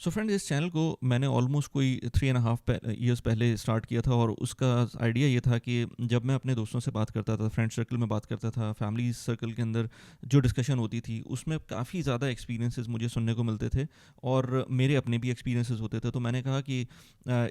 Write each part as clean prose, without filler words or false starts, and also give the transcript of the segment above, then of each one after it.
So friend, इस channel को मैंने ऑलमोस्ट कोई 3.5 ईयर्स पहले स्टार्ट किया था, और उसका आइडिया ये था कि जब मैं अपने दोस्तों से बात करता था, फ्रेंड सर्कल में बात करता था, फैमिली सर्कल के अंदर जो डिस्कशन होती थी, उसमें काफ़ी ज़्यादा एक्सपीरियंसेस मुझे सुनने को मिलते थे, और मेरे अपने भी एक्सपीरियंसेस होते थे। तो मैंने कहा कि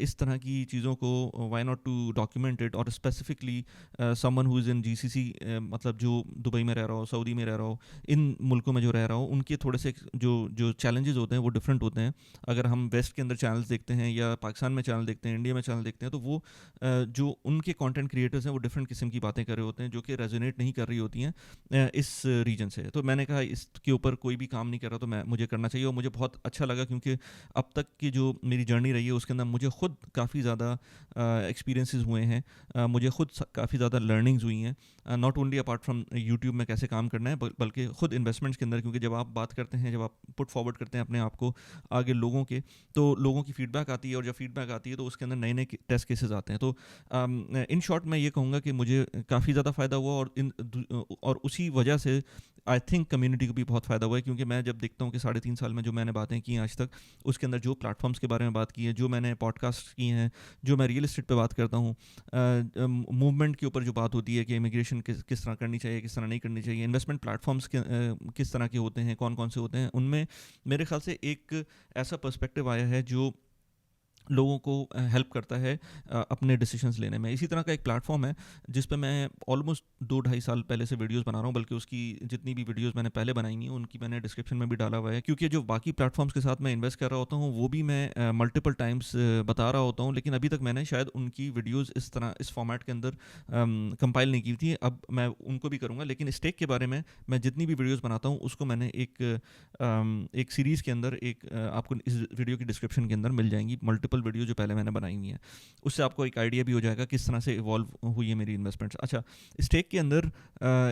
इस तरह की चीज़ों को why not to document it, और specifically someone who is in GCC, मतलब जो दुबई में रह रहा हो, सऊदी में रह रहा हो, इन मुल्कों में जो रह रहा हो, उनके थोड़े से जो जो चैलेंजेस होते हैं वो डिफरेंट होते हैं। अगर हम वेस्ट के अंदर चैनल्स देखते हैं, या पाकिस्तान में चैनल देखते हैं, इंडिया में चैनल देखते हैं, तो वो जो उनके कंटेंट क्रिएटर्स हैं वो डिफरेंट किस्म की बातें कर रहे होते हैं, जो कि रेजोनेट नहीं कर रही होती हैं इस रीजन से। तो मैंने कहा इसके ऊपर कोई भी काम नहीं कर रहा, तो मैं मुझे करना चाहिए, और मुझे बहुत अच्छा लगा, क्योंकि अब तक की जो मेरी जर्नी रही है उसके अंदर मुझे खुद काफ़ी ज़्यादा एक्सपीरियंसेस हुए हैं, मुझे खुद काफ़ी ज़्यादा लर्निंग्स हुई हैं, not only apart from YouTube में कैसे काम करना है, बल्कि खुद इन्वेस्टमेंट्स के अंदर, क्योंकि जब आप बात करते हैं, जब आप पुट फॉरवर्ड करते हैं अपने आप को आगे लोगों के, तो लोगों की फीडबैक आती है, और जब फीडबैक आती है तो उसके अंदर नए नए टेस्ट केसेस आते हैं। तो इन शॉर्ट मैं ये कहूँगा कि मुझे काफ़ी ज़्यादा फ़ायदा हुआ, और उसी वजह से आई थिंक कम्युनिटी को भी बहुत फ़ायदा हुआ है, क्योंकि मैं जब देखता हूँ कि 3.5 साल में जो मैंने बातें की हैं आज तक, उसके अंदर जो प्लेटफॉर्म्स के बारे में बात की है, जो मैंने पॉडकास्ट किए हैं, जो मैं रियल इस्टेट पे बात करता हूँ, मूवमेंट के ऊपर जो बात होती है कि इमिग्रेशन किस तरह करनी चाहिए, किस तरह नहीं करनी चाहिए, इन्वेस्टमेंट प्लेटफॉर्म्स किस तरह के होते हैं, कौन कौन से होते हैं, उनमें मेरे ख्याल से एक ऐसा पर्सपेक्टिव आया है जो लोगों को हेल्प करता है अपने डिसीजंस लेने में। इसी तरह का एक प्लेटफॉर्म है जिस पे मैं ऑलमोस्ट 2-2.5 साल पहले से वीडियोस बना रहा हूँ, बल्कि उसकी जितनी भी वीडियोस मैंने पहले बनाई हुई हैं उनकी मैंने डिस्क्रिप्शन में भी डाला हुआ है, क्योंकि जो बाकी प्लेटफॉर्म्स के साथ मैं इन्वेस्ट कर रहा होता हूँ वो भी मैं मल्टीपल टाइम्स बता रहा होता हूँ, लेकिन अभी तक मैंने शायद उनकी वीडियोज़ इस तरह इस फॉर्मेट के अंदर कंपाइल नहीं की थी। अब मैं उनको भी करूँगा, लेकिन स्टेक के बारे में मैं जितनी भी वीडियोज़ बनाता हूँ उसको मैंने एक सीरीज़ के अंदर आपको इस वीडियो की डिस्क्रिप्शन के अंदर मिल जाएंगी मल्टीपल वीडियो जो पहले मैंने बनाई हुई हैं। उससे आपको एक आइडिया भी हो जाएगा किस तरह से इवॉल्व हुई है मेरी इन्वेस्टमेंट्स। अच्छा, स्टेक के अंदर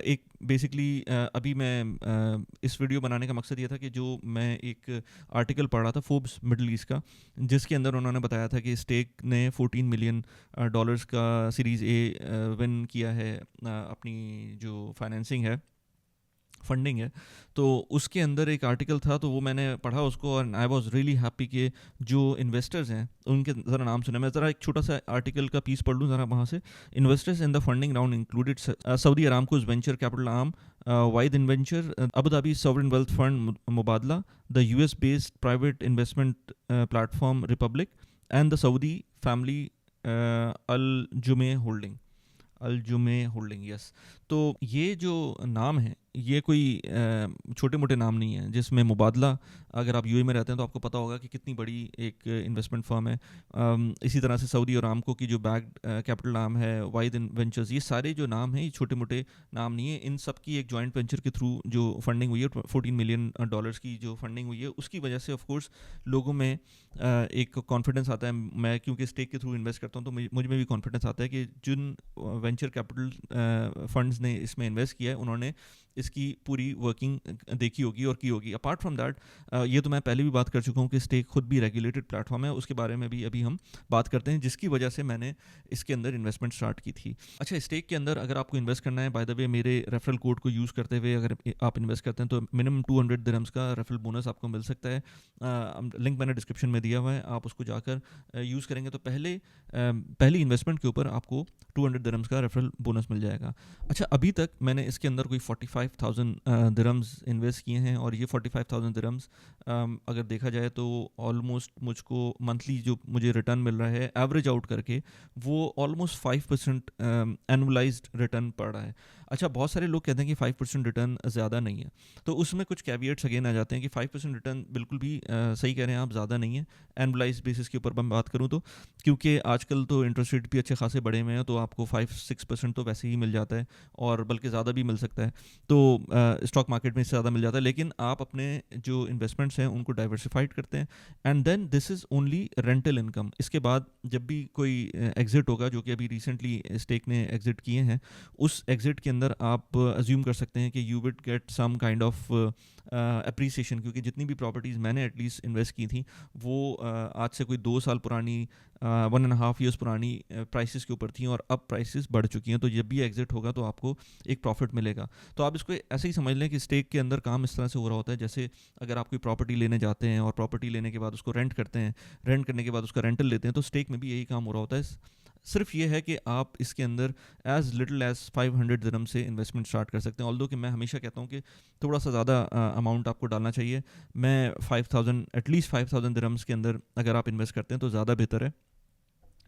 एक बेसिकली अभी मैं इस वीडियो बनाने का मकसद ये था कि जो मैं एक आर्टिकल पढ़ रहा था फोर्ब्स मिडल ईस्ट का, जिसके अंदर उन्होंने बताया था कि स्टेक ने 14 मिलियन डॉलर्स का सीरीज़ ए विन किया है, अपनी जो फाइनेंसिंग है, फंडिंग है। तो उसके अंदर एक आर्टिकल था, तो वो मैंने पढ़ा उसको, और आई वाज रियली हैप्पी कि जो इन्वेस्टर्स हैं उनके ज़रा नाम सुने। मैं ज़रा एक छोटा सा आर्टिकल का पीस पढ़ लूँ ज़रा वहाँ से। Investors in the funding round included Saudi Aramco's venture capital arm Waed Ventures, Abu Dhabi sovereign wealth fund Mubadala, the US based private investment platform Republic, and the Saudi family Al Jomaih holding, yes. तो ये जो नाम है, ये कोई छोटे मोटे नाम नहीं है, जिसमें मुबादला, अगर आप यूएई में रहते हैं तो आपको पता होगा कि कितनी बड़ी एक इन्वेस्टमेंट फर्म है। इसी तरह से सऊदी और आरामको की जो बैक्ड कैपिटल नाम है, वाइद वेंचर्स, ये सारे जो नाम हैं ये छोटे मोटे नाम नहीं है। इन सब की एक जॉइंट वेंचर के थ्रू जो फंडिंग हुई है, 14 मिलियन डॉलर्स की जो फंडिंग हुई है, उसकी वजह से ऑफकोर्स लोगों में एक कॉन्फिडेंस आता है। मैं क्योंकि स्टेक के थ्रू इन्वेस्ट करता हूँ, तो मुझ में भी कॉन्फिडेंस आता है कि जिन वेंचर कैपिटल फंड्स ने इसमें इन्वेस्ट किया है उन्होंने इसकी पूरी वर्किंग देखी होगी और की होगी। अपार्ट फ्रॉम दैट, ये तो मैं पहले भी बात कर चुका हूँ कि स्टेक खुद भी रेगुलेटेड प्लेटफॉर्म है, उसके बारे में भी अभी हम बात करते हैं, जिसकी वजह से मैंने इसके अंदर इन्वेस्टमेंट स्टार्ट की थी। अच्छा, स्टेक के अंदर अगर आपको इन्वेस्ट करना है, बाय द वे मेरे रेफरल कोड को यूज़ करते हुए अगर आप इन्वेस्ट करते हैं तो मिनिमम 200 दिरहम्स का रेफरल बोनस आपको मिल सकता है। लिंक मैंने डिस्क्रिप्शन में दिया हुआ है, आप उसको जाकर यूज़ करेंगे तो पहली इन्वेस्टमेंट के ऊपर आपको 200 दिरहम्स का रेफरल बोनस मिल जाएगा। अच्छा, अभी तक मैंने इसके अंदर कोई 45,000 दिरहम्स इन्वेस्ट किए हैं, और ये 45,000 दिरहम्स अगर देखा जाए तो ऑलमोस्ट मुझको मंथली जो मुझे रिटर्न मिल रहा है एवरेज आउट करके, वो ऑलमोस्ट 5% एनुअलाइज्ड रिटर्न पड़ रहा है। अच्छा, बहुत सारे लोग कहते हैं कि 5% रिटर्न ज़्यादा नहीं है, तो उसमें कुछ कैविएट्स अगेन आ जाते हैं कि 5% रिटर्न बिल्कुल भी सही कह रहे हैं आप, ज़्यादा नहीं है एनुअलाइज्ड बेसिस के ऊपर मैं बात करूँ तो, क्योंकि आजकल तो इंटरेस्ट रेट भी अच्छे खासे बढ़े हुए हैं, तो आपको 5-6% तो वैसे ही मिल जाता है, और बल्कि ज़्यादा भी मिल सकता है। तो स्टॉक मार्केट में इससे ज़्यादा मिल जाता है, लेकिन आप अपने जो इन्वेस्टमेंट्स हैं उनको डाइवर्सिफाइड करते हैं, and then this is only rental income. इसके बाद जब भी कोई एग्जिट होगा, जो कि अभी रिसेंटली स्टेक ने एग्जिट किए हैं, उस एग्जिट के अंदर आप अज्यूम कर सकते हैं कि you will get some kind of appreciation, क्योंकि जितनी भी प्रॉपर्टीज़ मैंने एटलीस्ट इन्वेस्ट की थी वो आज से कोई 2 साल पुरानी 1.5 years पुरानी प्राइसेस के ऊपर थी, और अब प्राइसेस बढ़ चुकी हैं। तो जब भी एग्जिट होगा तो आपको एक प्रॉफिट मिलेगा। तो आप इसको ऐसे ही समझ लें कि स्टेक के अंदर काम इस तरह से हो रहा होता है, जैसे अगर आप कोई प्रॉपर्टी लेने जाते हैं और प्रॉपर्टी लेने के बाद उसको रेंट करते हैं, रेंट करने के बाद उसका रेंटल लेते हैं, तो स्टेक में भी यही काम हो रहा होता है। सिर्फ ये है कि आप इसके अंदर एज लिटिल एज 500 दिरहम से इन्वेस्टमेंट स्टार्ट कर सकते हैं। ऑल्दो कि मैं हमेशा कहता हूँ कि थोड़ा सा ज़्यादा अमाउंट आपको डालना चाहिए। मैं 5000 एटलीस्ट 5000 दिरहम्स के अंदर अगर आप इन्वेस्ट करते हैं तो ज़्यादा बेहतर है,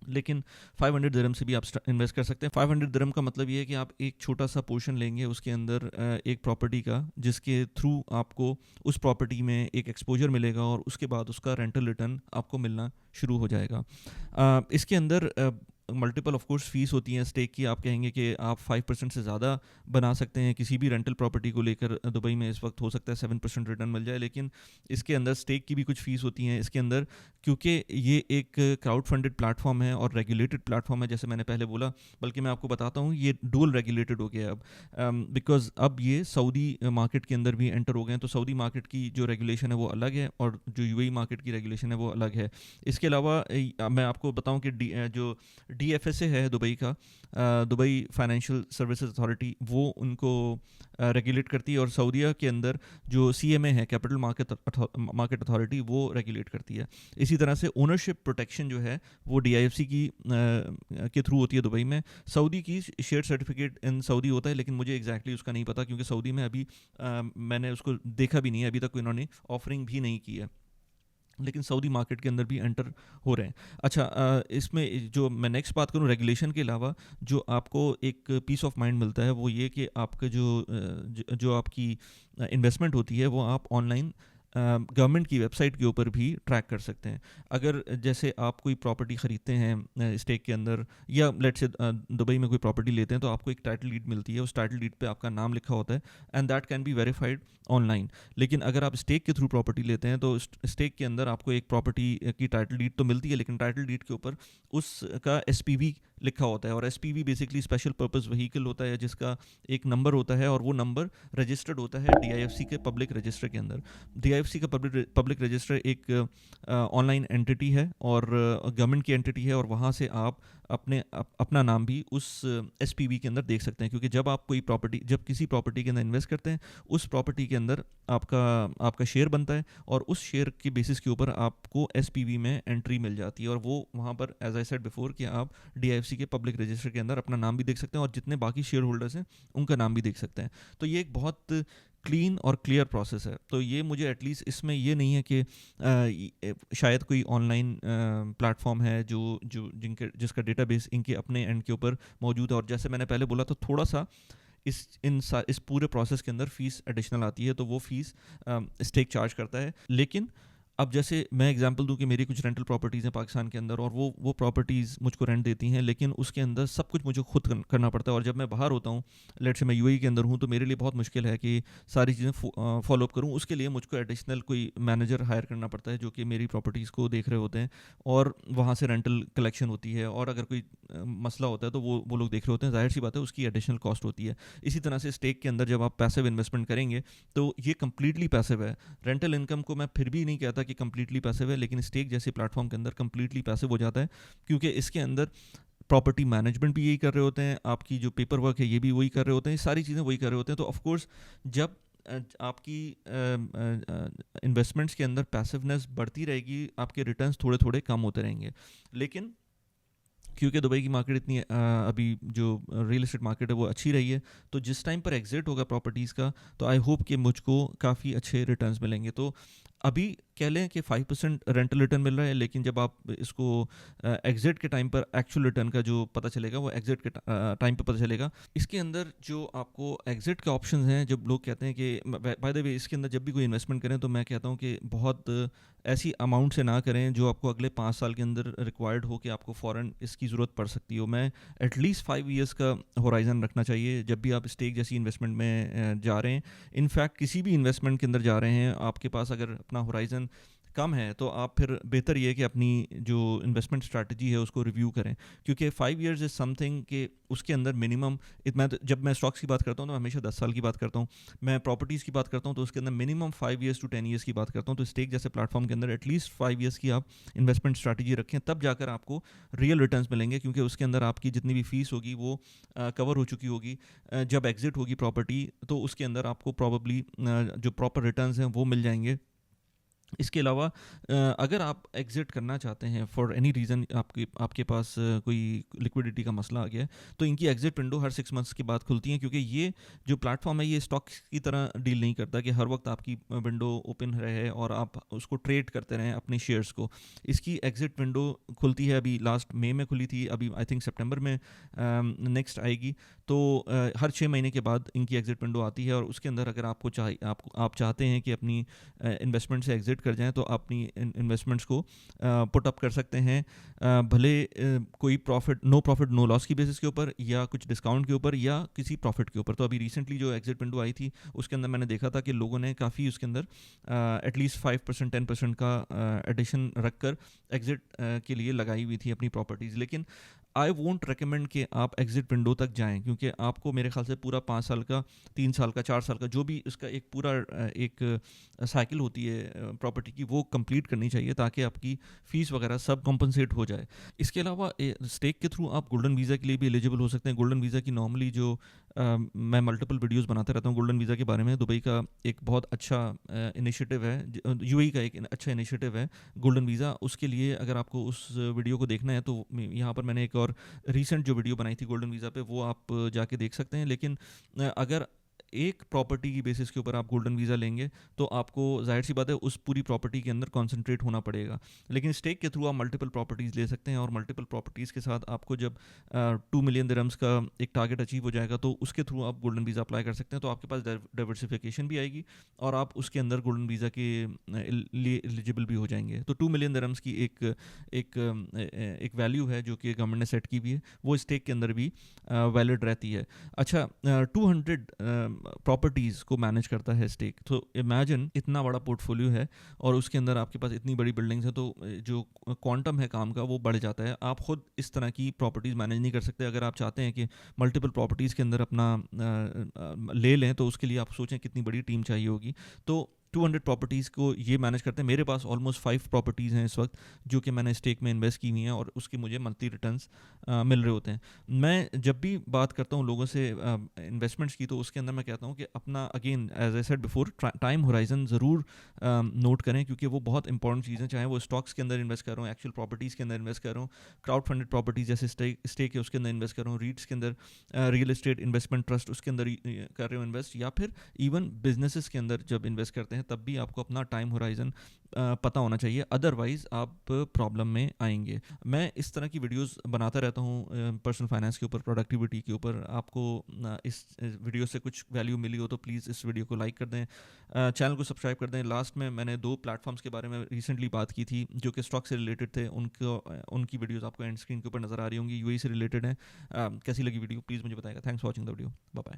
लेकिन 500 दिरहम से भी आप इन्वेस्ट कर सकते हैं। 500 दिरहम का मतलब ये है कि आप एक छोटा सा पोर्शन लेंगे उसके अंदर एक प्रॉपर्टी का, जिसके थ्रू आपको उस प्रॉपर्टी में एक एक्सपोजर मिलेगा और उसके बाद उसका रेंटल रिटर्न आपको मिलना शुरू हो जाएगा। इसके अंदर मल्टीपल ऑफ कोर्स फीस होती हैं स्टेक की। आप कहेंगे कि आप 5% से ज़्यादा बना सकते हैं किसी भी रेंटल प्रॉपर्टी को लेकर। दुबई में इस वक्त हो सकता है 7% रिटर्न मिल जाए, लेकिन इसके अंदर स्टेक की भी कुछ फ़ीस होती हैं इसके अंदर, क्योंकि ये एक क्राउड फंडेड प्लेटफॉर्म है और रेगुलेटेड प्लेटफॉर्म है, जैसे मैंने पहले बोला। बल्कि मैं आपको बताता हूँ ये डुअल रेगुलेटेड हो गया अब, बिकॉज अब ये सऊदी मार्केट के अंदर भी एंटर हो गए हैं। तो सऊदी मार्केट की जो रेगुलेशन है वो अलग है और जो यूएई मार्केट की रेगुलेशन है वो अलग है। इसके अलावा मैं आपको बताऊँ कि जो DFSA है दुबई का, दुबई फाइनेंशियल सर्विसेज अथॉरिटी, वो उनको रेगुलेट करती है, और सऊदीया के अंदर जो CMA है, कैपिटल मार्केट अथॉरिटी, वो रेगुलेट करती है। इसी तरह से ओनरशिप प्रोटेक्शन जो है वो DIFC की के थ्रू होती है दुबई में। सऊदी की शेयर सर्टिफिकेट इन सऊदी होता है, लेकिन मुझे एग्जैक्टली उसका नहीं पता, क्योंकि सऊदी में अभी मैंने उसको देखा भी नहीं है, अभी तक इन्होंने ऑफरिंग भी नहीं की है, लेकिन सऊदी मार्केट के अंदर भी एंटर हो रहे हैं। अच्छा, इसमें जो मैं नेक्स्ट बात करूं रेगुलेशन के अलावा, जो आपको एक पीस ऑफ माइंड मिलता है वो ये कि आपका जो आपकी इन्वेस्टमेंट होती है वो आप ऑनलाइन गवर्नमेंट की वेबसाइट के ऊपर भी ट्रैक कर सकते हैं। अगर जैसे आप कोई प्रॉपर्टी ख़रीदते हैं स्टेक के अंदर, या लेट्स से दुबई में कोई प्रॉपर्टी लेते हैं, तो आपको एक टाइटल डीड मिलती है। उस टाइटल डीड पे आपका नाम लिखा होता है, and that can be verified online. लेकिन अगर आप स्टेक के थ्रू प्रॉपर्टी लेते हैं तो स्टेक के अंदर आपको एक प्रॉपर्टी की टाइटल डीड तो मिलती है, लेकिन टाइटल डीड के ऊपर उसका SPV लिखा होता है, और SPV basically special purpose vehicle होता है, जिसका एक नंबर होता है, और वो नंबर रजिस्टर्ड होता है DIFC के पब्लिक रजिस्टर के अंदर। DIFC का पब्लिक रजिस्टर एक ऑनलाइन एंटिटी है और गवर्नमेंट की एंटिटी है, और वहाँ से आप अपना नाम भी उस SPV के अंदर देख सकते हैं। क्योंकि जब किसी प्रॉपर्टी के अंदर इन्वेस्ट करते हैं, उस प्रॉपर्टी के अंदर आपका शेयर बनता है, और उस शेयर के बेसिस के ऊपर आपको SPV में एंट्री मिल जाती है, और वो वहाँ पर एज आई सेड बिफोर कि आप DIFC के पब्लिक रजिस्टर के अंदर अपना नाम भी देख सकते हैं, और जितने बाकी शेयर होल्डर्स हैं उनका नाम भी देख सकते हैं। तो ये एक बहुत क्लीन और क्लियर प्रोसेस है। तो ये मुझे एटलीस्ट इसमें ये नहीं है कि शायद कोई ऑनलाइन प्लेटफॉर्म है जिसका डेटाबेस इनके अपने एंड के ऊपर मौजूद है, और जैसे मैंने पहले बोला, तो थोड़ा सा इस पूरे प्रोसेस के अंदर फीस एडिशनल आती है, तो वो फीस स्टेक चार्ज करता है। लेकिन अब जैसे मैं एग्जांपल दूं कि मेरी कुछ रेंटल प्रॉपर्टीज़ हैं पाकिस्तान के अंदर, और वो प्रॉपर्टीज़ मुझको रेंट देती हैं, लेकिन उसके अंदर सब कुछ मुझे खुद करना पड़ता है। और जब मैं बाहर होता हूँ, लेट से मैं UAE के अंदर हूँ, तो मेरे लिए बहुत मुश्किल है कि सारी चीज़ें फॉलोअप करूँ। उसके लिए मुझको एडिशनल कोई मैनेजर हायर करना पड़ता है, जो कि मेरी प्रॉपर्टीज़ को देख रहे होते हैं, और वहाँ से रेंटल कलेक्शन होती है, और अगर कोई मसला होता है तो वो लोग देख रहे होते हैं। जाहिर सी बात है उसकी एडिशनल कॉस्ट होती है। इसी तरह से स्टेक के अंदर जब आप पैसिव इन्वेस्टमेंट करेंगे तो ये कम्प्लीटली पैसिव है। रेंटल इनकम को मैं फिर भी नहीं कहता कि कम्प्लीटली पैसिव है, लेकिन स्टेक जैसे प्लेटफॉर्म के अंदर कम्प्लीटली पैसिव हो जाता है, क्योंकि इसके अंदर प्रॉपर्टी मैनेजमेंट भी यही कर रहे होते हैं, आपकी जो पेपर वर्क है ये भी वही कर रहे होते हैं, सारी चीज़ें वही कर रहे होते हैं। तो ऑफकोर्स जब आपकी इन्वेस्टमेंट्स के अंदर पैसिवनेस बढ़ती रहेगी, आपके रिटर्न्स थोड़े थोड़े कम होते रहेंगे। लेकिन क्योंकि दुबई की मार्केट इतनी अभी जो रियल एस्टेट मार्केट है वो अच्छी रही है, तो जिस टाइम पर एग्जिट होगा प्रॉपर्टीज़ का, तो आई होप कि मुझको काफ़ी अच्छे रिटर्न्स मिलेंगे। तो अभी कह लें कि 5% रेंटल रिटर्न मिल रहा है, लेकिन जब आप इसको एग्जिट के टाइम पर एक्चुअल रिटर्न का जो पता चलेगा वो एग्जिट के टाइम पर पता चलेगा। इसके अंदर जो आपको एग्जिट के ऑप्शंस हैं, जब लोग कहते हैं कि बाय द वे इसके अंदर जब भी कोई इन्वेस्टमेंट करें, तो मैं कहता हूँ कि बहुत ऐसी अमाउंट से ना करें जो आपको अगले 5 साल के अंदर रिक्वायर्ड हो कि आपको फ़ौरन इसकी ज़रूरत पड़ सकती हो। मैं एटलीस्ट 5 ईयर्स का होराइज़न रखना चाहिए जब भी आप स्टेक जैसी इन्वेस्टमेंट में जा रहे हैं। इनफैक्ट किसी भी इन्वेस्टमेंट के अंदर जा रहे हैं, आपके पास अगर अपना होराइज़न कम है तो आप फिर बेहतर ये है कि अपनी जो इन्वेस्टमेंट स्ट्रैटेजी है उसको रिव्यू करें, क्योंकि 5 years इज़ समथिंग कि उसके अंदर मिनिमम जब मैं स्टॉक्स की बात करता हूँ तो मैं हमेशा 10 साल की बात करता हूँ, मैं प्रॉपर्टीज़ की बात करता हूँ तो उसके अंदर मिनिमम 5 years to 10 years की बात करता हूँ। तो स्टेक जैसे प्लेटफॉर्म के अंदर एटलीस्ट 5 years की आप इन्वेस्टमेंट स्ट्रैटेजी रखें, तब जाकर आपको रियल रिटर्न्स मिलेंगे, क्योंकि उसके अंदर आपकी जितनी भी फीस होगी वो कवर हो चुकी होगी। जब एग्जिट होगी प्रॉपर्टी तो उसके अंदर आपको प्रॉबली जो प्रॉपर रिटर्न्स हैं वो मिल जाएंगे। इसके अलावा अगर आप एग्जिट करना चाहते हैं फॉर एनी रीज़न, आपके आपके पास कोई लिक्विडिटी का मसला आ गया है, तो इनकी एग्जिट विंडो हर 6 months के बाद खुलती हैं, क्योंकि ये जो प्लेटफॉर्म है ये स्टॉक्स की तरह डील नहीं करता कि हर वक्त आपकी विंडो ओपन रहे और आप उसको ट्रेड करते रहें अपने शेयर्स को। इसकी एग्जिट विंडो खुलती है, अभी लास्ट मई में खुली थी, अभी आई थिंक सितंबर में नेक्स्ट आएगी। तो हर 6 महीने के बाद इनकी एग्जिट विंडो आती है, और उसके अंदर अगर आप चाहते हैं कि अपनी इन्वेस्टमेंट से एग्जिट कर जाएं तो अपनी इन्वेस्टमेंट्स को पुट अप कर सकते हैं, भले कोई नो प्रॉफिट नो लॉस की बेसिस के ऊपर, या कुछ डिस्काउंट के ऊपर, या किसी प्रॉफिट के ऊपर। तो अभी रिसेंटली जो एग्जिट विंडो आई थी उसके अंदर मैंने देखा था कि लोगों ने काफ़ी उसके अंदर एटलीस्ट 5% 10% का एडिशन रखकर एग्जिट के लिए लगाई हुई थी अपनी प्रॉपर्टीज़। लेकिन आई वोंट रिकमेंड कि आप एग्जिट विंडो तक जाएं, क्योंकि आपको मेरे ख्याल से पूरा 5 साल का, 3 साल का, 4 साल का, जो भी इसका एक पूरा एक साइकिल होती है प्रॉपर्टी की, वो कंप्लीट करनी चाहिए ताकि आपकी फ़ीस वगैरह सब कॉम्पनसेट हो जाए। इसके अलावा स्टेक के थ्रू आप गोल्डन वीज़ा के लिए भी एलिजिबल हो सकते हैं। गोल्डन वीज़ा की नॉर्मली जो मैं मल्टीपल वीडियोस बनाते रहता हूँ गोल्डन वीज़ा के बारे में। दुबई का एक बहुत अच्छा इनिशिएटिव है, यूएई का एक अच्छा इनिशिएटिव है गोल्डन वीज़ा। उसके लिए अगर आपको उस वीडियो को देखना है तो यहाँ पर मैंने एक और रीसेंट जो वीडियो बनाई थी गोल्डन वीज़ा पे, वो आप जाके देख सकते हैं। लेकिन अगर एक प्रॉपर्टी की बेसिस के ऊपर आप गोल्डन वीज़ा लेंगे तो आपको जाहिर सी बात है उस पूरी प्रॉपर्टी के अंदर कॉन्सेंट्रेट होना पड़ेगा। लेकिन स्टेक के थ्रू आप मल्टीपल प्रॉपर्टीज़ ले सकते हैं, और मल्टीपल प्रॉपर्टीज़ के साथ आपको जब 2 मिलियन दिरहम्स का एक टारगेट अचीव हो जाएगा तो उसके थ्रू आप गोल्डन वीज़ा अप्लाई कर सकते हैं। तो आपके पास डाइवर्सिफिकेशन भी आएगी और आप उसके अंदर गोल्डन वीज़ा के लिए एलिजिबल भी हो जाएंगे। तो 2 मिलियन दिरहम्स की एक वैल्यू है जो कि गवर्नमेंट ने सेट की भी है, वो स्टेक के अंदर भी वैलिड रहती है। अच्छा, 200 प्रॉपर्टीज़ को मैनेज करता है स्टेक। तो इमेजिन इतना बड़ा पोर्टफोलियो है और उसके अंदर आपके पास इतनी बड़ी बिल्डिंग्स हैं, तो जो क्वांटम है काम का वो बढ़ जाता है। आप खुद इस तरह की प्रॉपर्टीज़ मैनेज नहीं कर सकते। अगर आप चाहते हैं कि मल्टीपल प्रॉपर्टीज़ के अंदर अपना ले लें तो उसके लिए आप सोचें कितनी बड़ी टीम चाहिए होगी। तो 200 प्रॉपर्टीज़ को ये मैनेज करते हैं। मेरे पास ऑलमोस्ट 5 प्रॉपर्टीज़ हैं इस वक्त जो कि मैंने स्टेक में इन्वेस्ट की हुई हैं और उसके मुझे मंथली रिटर्न्स मिल रहे होते हैं। मैं जब भी बात करता हूँ लोगों से इन्वेस्टमेंट्स की, तो उसके अंदर मैं कहता हूँ कि अपना again as I said before time horizon ज़रूर नोट करें, क्योंकि वो बहुत इंपॉर्टेंट चीज़ें, चाहे वो स्टॉक्स के अंदर इन्वेस्ट कर रहा हूँ, एक्चुअल प्रॉपर्टीज़ के अंदर इन्वेस्ट कर रहा हूँ, क्राउड फंडेड प्रॉपर्टीज़ जैसे स्टेक है उसके अंदर इन्वेस्ट कर रहा हूँ, रीट्स के अंदर, रियल एस्टेट इन्वेस्टमेंट ट्रस्ट उसके अंदर कर रहे हो इन्वेस्ट, या फिर इवन बिजनेसेस के अंदर जब इन्वेस्ट करते हैं तब भी आपको अपना टाइम होराइजन पता होना चाहिए, अदरवाइज़ आप प्रॉब्लम में आएंगे। मैं इस तरह की वीडियोस बनाता रहता हूँ पर्सनल फाइनेंस के ऊपर, प्रोडक्टिविटी के ऊपर। आपको इस वीडियो से कुछ वैल्यू मिली हो तो प्लीज़ इस वीडियो को लाइक कर दें, चैनल को सब्सक्राइब कर दें। लास्ट में मैंने 2 प्लेटफॉर्म्स के बारे में रिसेंटली बात की थी जो कि स्टॉक से रिलेटेड थे, उनकी वीडियोज़ आपको एंड स्क्रीन के ऊपर नज़र आ रही होंगी, यूएई से रिलेटेड हैं। कैसी लगी वीडियो प्लीज़ मुझे बताएगा। Thanks for watching the video, bye bye.